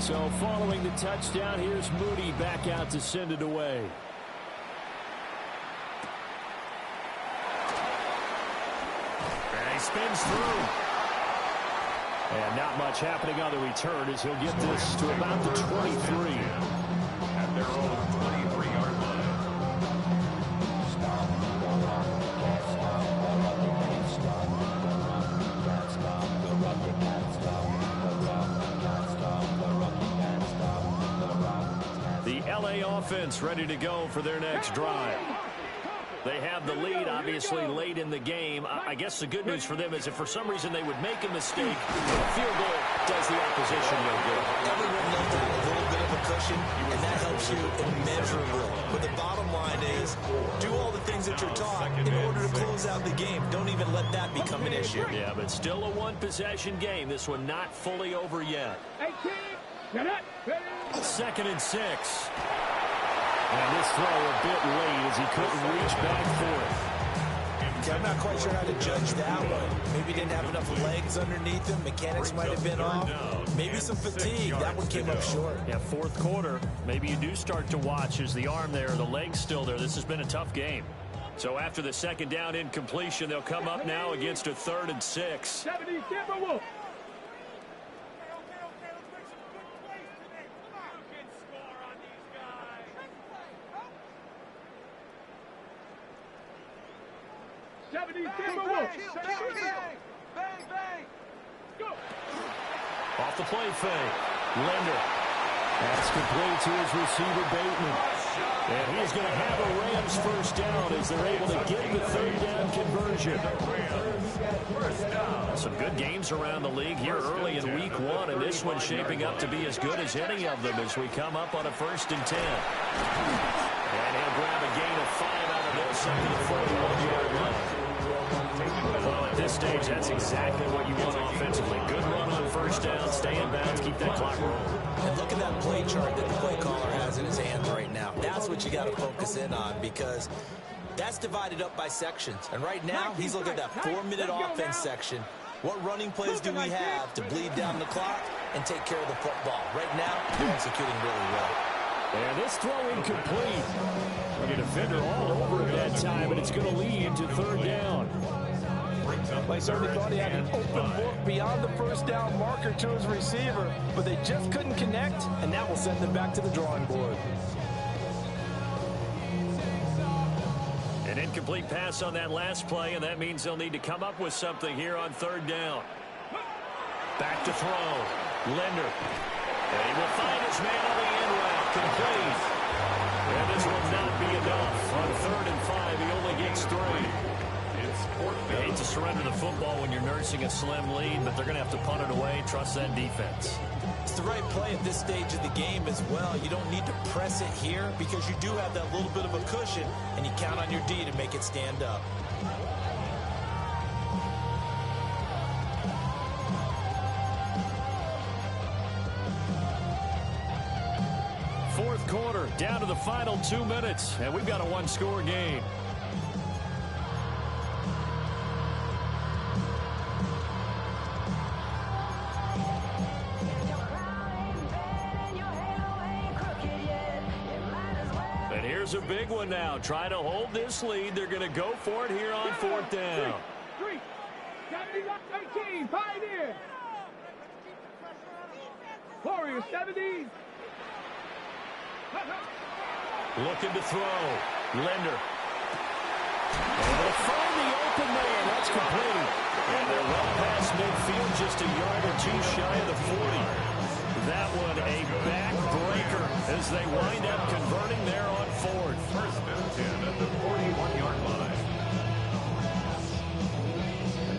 So following the touchdown, here's Moody back out to send it away. And he spins through. And not much happening on the return as he'll get this to about the 23. At their own 23-yard line. The LA offense ready to go for their next drive. They have the lead, obviously, late in the game. I guess the good news for them is if for some reason they would make a mistake, a field goal does the opposition no good. Everyone loves a little bit of a cushion, and that helps you immeasurably. But the bottom line is, do all the things that you're taught in order to close out the game. Don't even let that become an issue. Yeah, but still a one-possession game. This one not fully over yet. 2nd and 6. And this throw a bit late as he couldn't reach back for it. I'm not quite sure how to judge that one. Maybe he didn't have enough legs underneath him. Mechanics might have been off. Maybe some fatigue. That one came up short. Yeah, 4th quarter. Maybe you do start to watch as the arm there, the leg's still there. This has been a tough game. So after the 2nd down incompletion, they'll come up now against a 3rd and 6. 70 Timberwolves. Off the play fake. Linder. That's complete to his receiver, Bateman. And he's going to have a Rams first down as they're able to get the 3rd down conversion. Some good games around the league here early in week 1, and this one's shaping up to be as good as any of them as we come up on a 1st and 10. And he'll grab a gain of 5 out of this up to the 41-yard line. Well, at this stage, that's exactly what you want offensively. Good run on 1st down, stay in bounds, keep that clock rolling. And look at that play chart that the play caller has in his hands right now. That's what you got to focus in on because that's divided up by sections. And right now, he's looking at that 4-minute offense section. What running plays do we have to bleed down the clock and take care of the football? Right now, they're executing really well. And this throw incomplete. The defender all over it that time, and it's going to lead to 3rd down. They certainly thought he had an open look beyond the 1st down marker to his receiver, but they just couldn't connect, and that will send them back to the drawing board. An incomplete pass on that last play, and that means they'll need to come up with something here on 3rd down. Back to throw. Linder. And he will find his man on the end route. Complete. And this will not be enough. On 3rd and 5, he only gets 3. They hate to surrender the football when you're nursing a slim lead, but they're going to have to punt it away. Trust that defense. It's the right play at this stage of the game as well. You don't need to press it here because you do have that little bit of a cushion, and you count on your D to make it stand up. Fourth quarter, down to the final 2 minutes, and we've got a one-score game. Here's a big one now. Try to hold this lead. They're going to go for it here on 4th down. 13, Pioneer. Warriors, 70. Looking to throw. Linder. And they'll find the open man. That's complete. And they're well past midfield, just a yard or 2 shy of the 40. That one a backbreaker as they wind up converting there on 4th. 1st and 10 at the 41-yard line.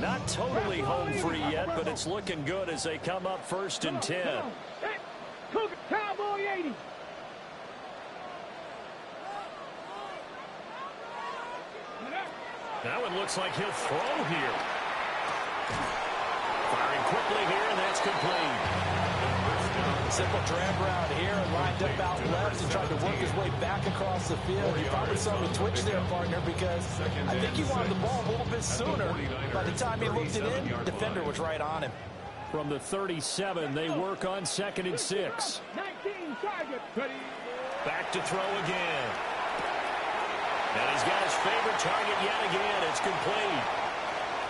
Not totally home free yet, but it's looking good as they come up 1st and 10. Cowboy 80. That one looks like he'll throw here. Firing quickly here, and that's complete. Simple drag route here and lined up out left and tried to work his way back across the field. He probably saw the twitch there, partner, because I think he wanted the ball a little bit sooner. By the time he looked it in, defender was right on him. From the 37, they work on 2nd and 6. 19 target. Back to throw again. And he's got his favorite target yet again. It's complete.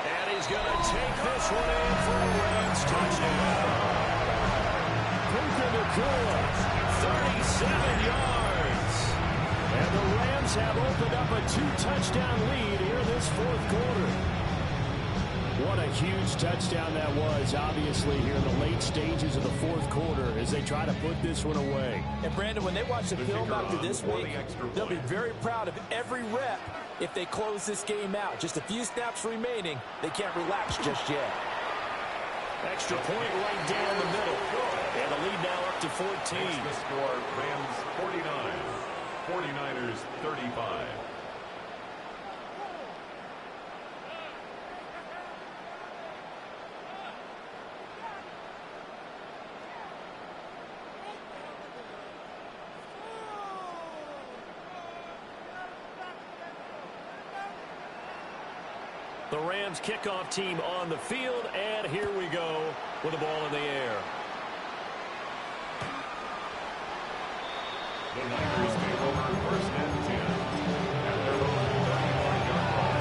And he's going to take this one in for a Rams touchdown. Puka Nacua, 37 yards. And the Rams have opened up a 2-touchdown lead here this 4th quarter. What a huge touchdown that was, obviously, here in the late stages of the 4th quarter as they try to put this one away. And, Brandon, when they watch the film after this week, they'll be very proud of every rep if they close this game out. Just a few snaps remaining. They can't relax just yet. Extra point right down the middle. And the lead now up to 14. The score, Rams 49, 49ers 35. The Rams kickoff team on the field, and here we go with the ball in the air. The Niners take over 1st and 10 at their own 31-yard line.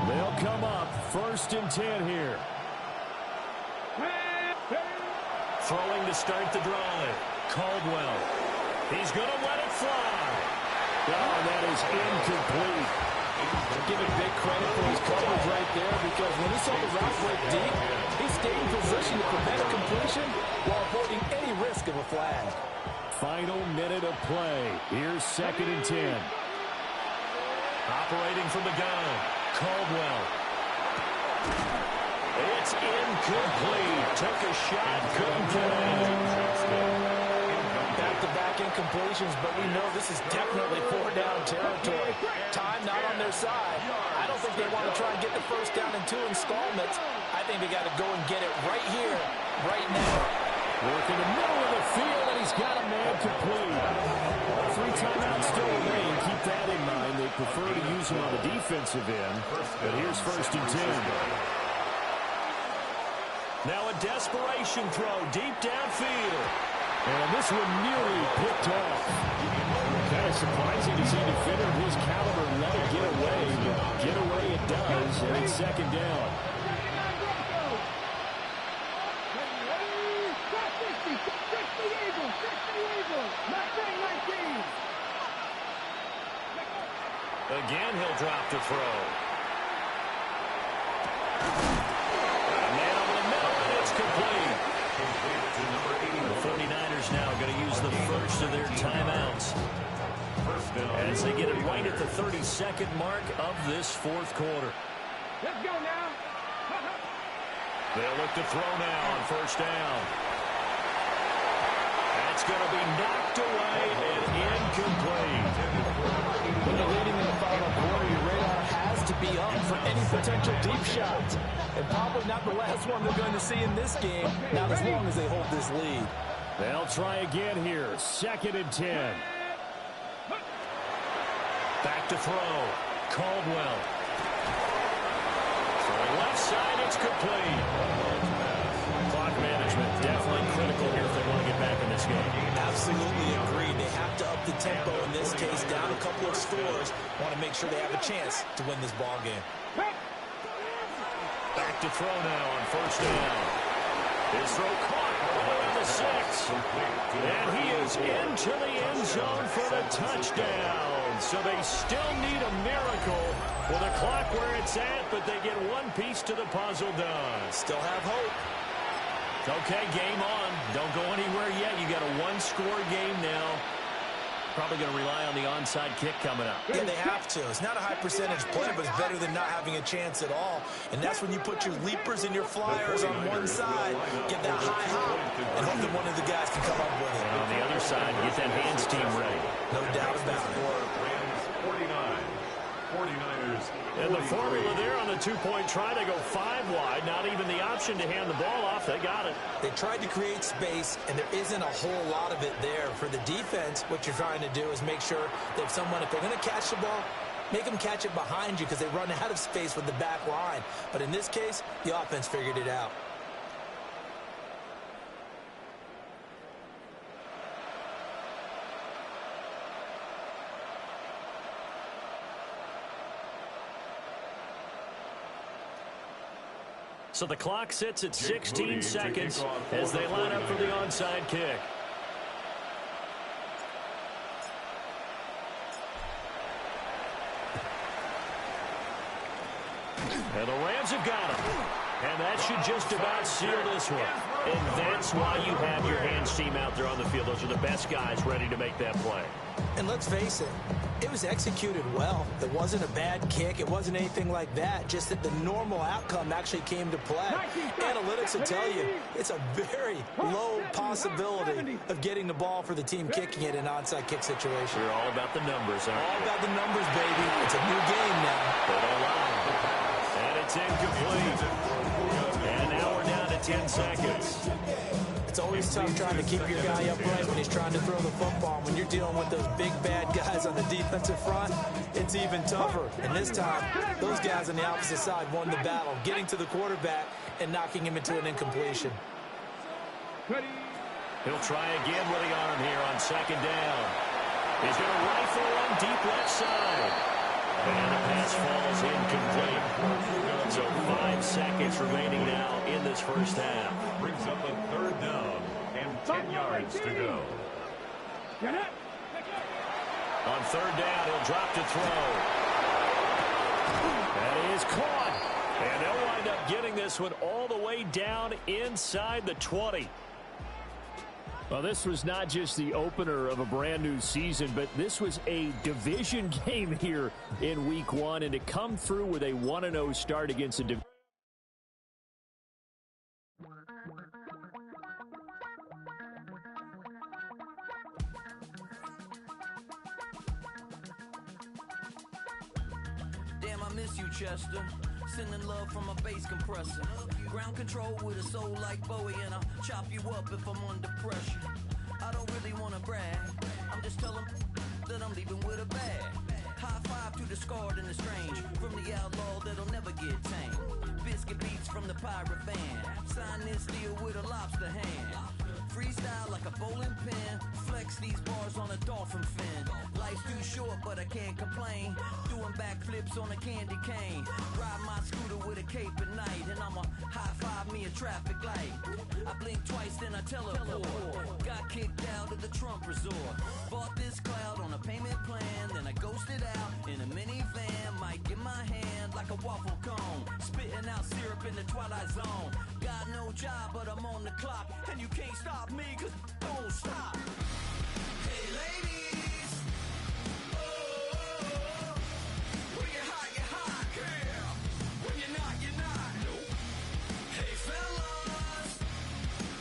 They'll come up 1st and 10 here. Throwing to start the drive. Caldwell. He's going to let it fly. Oh, that is incomplete. Give him big credit for his coverage right there, because when he saw the route break deep, he stayed in position to prevent a completion while avoiding any risk of a flag. Final minute of play. Here's 2nd and 10. Operating from the gun. Caldwell. It's incomplete. Took a shot, couldn't connect. Back-to-back incompletions, but we know this is definitely 4-down territory. Time not on their side. I don't think they want to try and get the 1st down in 2 installments. I think they got to go and get it right here, right now. Work in the middle of the field, and he's got a man complete. 3 timeouts still remain. Keep that in mind. They prefer to use him on the defensive end. But here's 1st and 10. Now a desperation throw deep downfield. And this one nearly picked off. Kind of surprising to see a defender of his caliber let it get away. But get away it does, and it's 2nd down. Again, he'll drop to throw. Man over the middle, and it's complete. The 49ers now going to use the first of their timeouts as they get it right at the 32nd mark of this 4th quarter. Let's go now. They'll look to throw now on 1st down. That's going to be knocked away and incomplete. When you're leading in the final quarter, your radar has to be up for any potential deep shots. And probably not the last one they're going to see in this game, not as long as they hold this lead. They'll try again here. 2nd and 10. Back to throw. Caldwell. Throwing left side, it's complete. Clock management definitely critical here if they want to get back in this game. Absolutely agreed. They have to up the tempo in this case, down a couple of scores. Want to make sure they have a chance to win this ball game. Back to throw now on 1st down. His throw caught all the way to 6. And he is into the end zone for the touchdown. So they still need a miracle with a clock where it's at, but they get one piece to the puzzle done. Still have hope. Okay, game on. Don't go anywhere yet. You got a 1-score game now. Probably going to rely on the onside kick coming up. Yeah, they have to. It's not a high percentage play, but it's better than not having a chance at all. And that's when you put your leapers and your flyers on one side, get that high hop, and hope that one of the guys can come up with it. And on the other side, get that hands team ready. No doubt about it. Rams 49, 49ers. And the formula there on the two-point try to go 5 wide. Not even the option to hand the ball off. They got it. They tried to create space, and there isn't a whole lot of it there. For the defense, what you're trying to do is make sure that if they're going to catch the ball, make them catch it behind you because they run out of space with the back line. But in this case, the offense figured it out. So the clock sits at 16 seconds as they line up for the onside kick. And the Rams have got him. And that should just about seal this one. And that's why you have your hands team out there on the field. Those are the best guys ready to make that play. And let's face it, it was executed well. It wasn't a bad kick. It wasn't anything like that. Just that the normal outcome actually came to play. Analytics will tell you it's a very low possibility of getting the ball for the team kicking it in an onside kick situation. We're all about the numbers, aren't we? All about the numbers, baby. It's a new game now. They don't lie. And it's incomplete. And now we're down to 10 seconds. It's always tough trying to keep your guy upright when he's trying to throw the football. When you're dealing with those big, bad guys on the defensive front, it's even tougher. And this time, those guys on the opposite side won the battle, getting to the quarterback and knocking him into an incompletion. He'll try again with the arm here on second down. He's going to rifle one deep left side. And the pass falls incomplete. So 5 seconds remaining now in this first half. Brings up a third down and 10 yards to go. On third down, he'll drop to throw. And he is caught. And they'll wind up getting this one all the way down inside the 20. Well, this was not just the opener of a brand new season, but this was a division game here in week 1. And to come through with a 1-0 start against a division. Damn, I miss you, Chester. Sending love from a bass compressor. Ground control with a soul like Bowie, and I'll chop you up if I'm under pressure. I don't really want to brag. I'm just telling that I'm leaving with a bag. High five to the scarred and the strange. From the outlaw that'll never get tamed. Biscuit beats from the pirate band. Sign this deal with a lobster hand. Freestyle like a bowling pin. Flex these bars on a dolphin fin. Life's too short, but I can't complain. Doing backflips on a candy cane. Ride my scooter with a cape at night. And I'ma high five me a traffic light. I blink twice, then I teleport. Got kicked out of the Trump resort. Bought this cloud on a payment plan. Then I ghosted out in a minivan. Mic in my hand like a waffle cone. Spitting out syrup in the twilight zone. Got no job, but I'm on the clock. And you can't stop me, cause don't stop. Hey ladies, oh, when you're hot, girl. When you're not, nope. Hey fellas,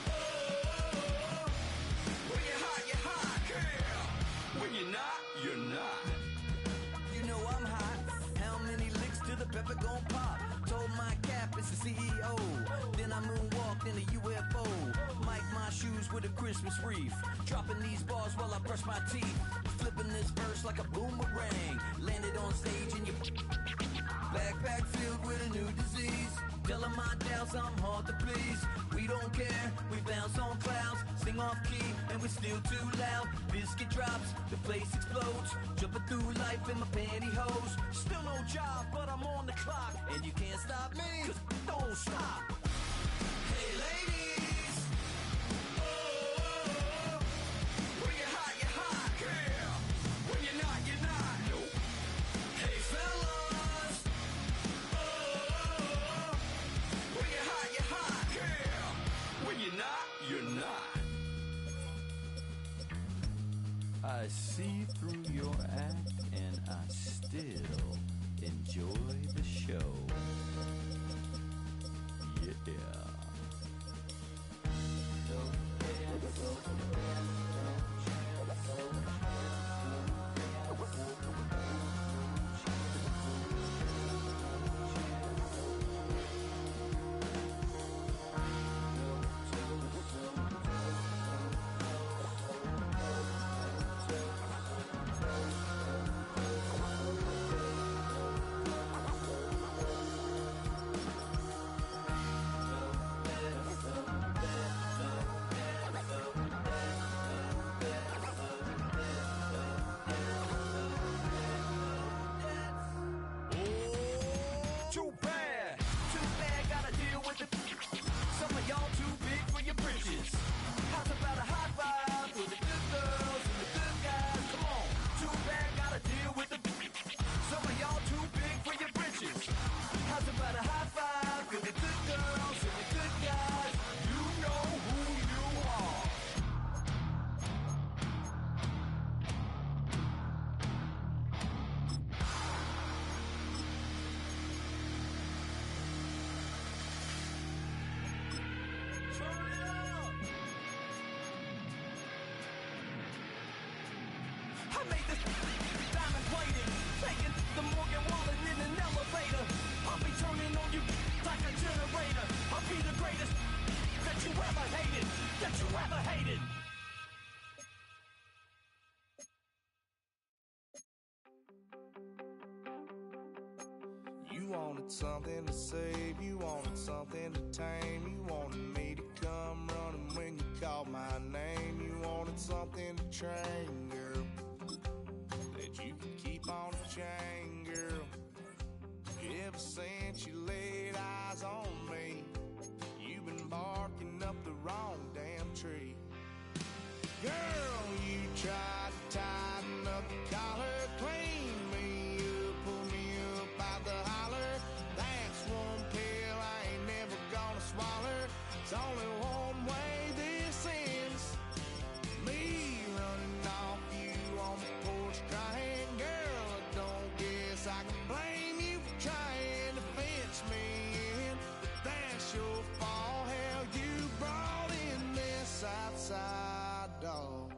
oh, when you're hot, girl. When you're not. You know I'm hot. How many licks till the pepper gon' pop? Told my cap it's the CEO. Then I moonwalked in a UFO. Mic my shoes with a Christmas wreath. Dropping these bars while I brush my teeth. Flipping this verse like a boomerang. Landed on stage in your backpack filled with a new disease. Telling my doubts I'm hard to please. We don't care, we bounce on clouds. Sing off key and we're still too loud. Biscuit drops, the place explodes. Jumping through life in my pantyhose. Still no job, but I'm on the clock. And you can't stop me, cause don't stop. Hey ladies, oh, when you're hot, girl. When you're not, nope. Hey fellas, oh, when you're hot, girl. When you're not. I see through your act and I still enjoy the show. Yeah. I made this diamond plated, taking the Morgan Wallen in an elevator. I'll be turning on you like a generator. I'll be the greatest that you ever hated, that you ever hated. You wanted something to save, you wanted something to tame. You wanted me to come running when you called my name. You wanted something to train, girl, that you could keep on the chain, girl. Ever since you laid eyes on me, you've been barking up the wrong damn tree. Girl, you tried to tighten up the collar, clean me up, pull me up out the holler. That's one pill I ain't never gonna swallow. It's only one way this ends. Me running off you on the porch crying. Girl, I don't guess I can blame you for trying to fence me in, but that's your fault. Hell, you brought in this outside dog.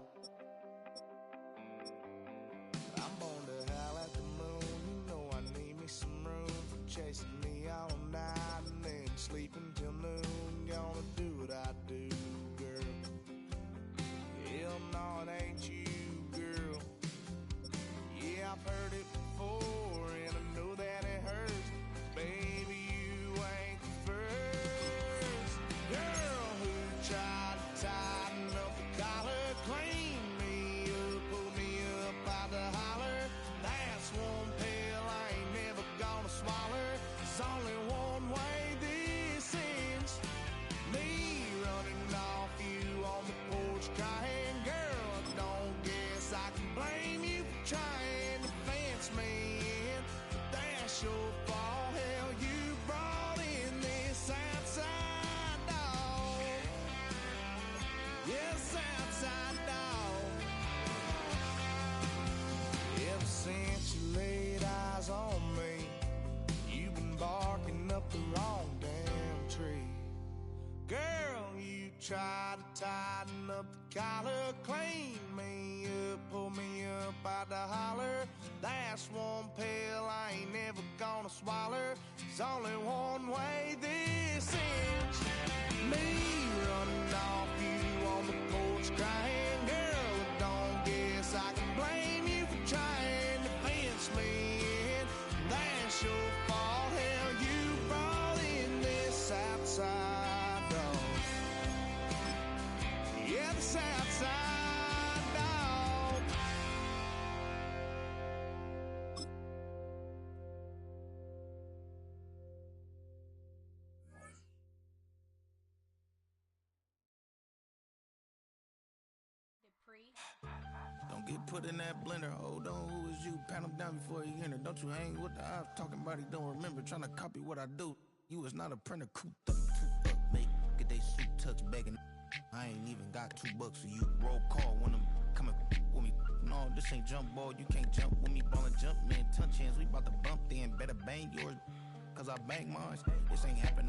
I'm born to howl at the moon. You know I need me some room for chasing me all night and then sleeping till noon. Gonna do what I do, girl. Hell no, it ain't you, girl. Yeah, I've heard it before and I know that it hurts. Baby, you ain't the first girl who tried to tighten up the collar, clean me up, pull me up out the holler. That's one pill I ain't never gonna swallow. There's only one way this ends. Me running off you on the porch crying. Girl, I don't guess I can blame you for trying to fence me in, but that's your fault. Hell, you brought in this outside dog. Yes, outside dog. Ever since you laid eyes on me, you've been barking up the wrong damn tree. Girl, you tried to tighten up the collar, clean me up, pull me up out the holler. That's one pill I ain't never gonna swallow. There's only one way this ends. Me running off you on the porch crying. Girl, I don't guess I can blame you for trying to fence me in. That's your fault. Hell, you brought in this outside dog. Yeah, this outside dog. Don't get put in that blender. Hold on, who is you? Pat him down before he enter. Don't you hang with the ops talking about he don't remember. Trying to copy what I do. You is not a printer. Cooped up, make get they suit touch begging. I ain't even got $2, so you roll call when I'm coming with me. No, this ain't jump ball. You can't jump with me. Ballin' jump, man. Touch hands. We bout to bump then. Better bang yours, cause I bang mine. This ain't happen.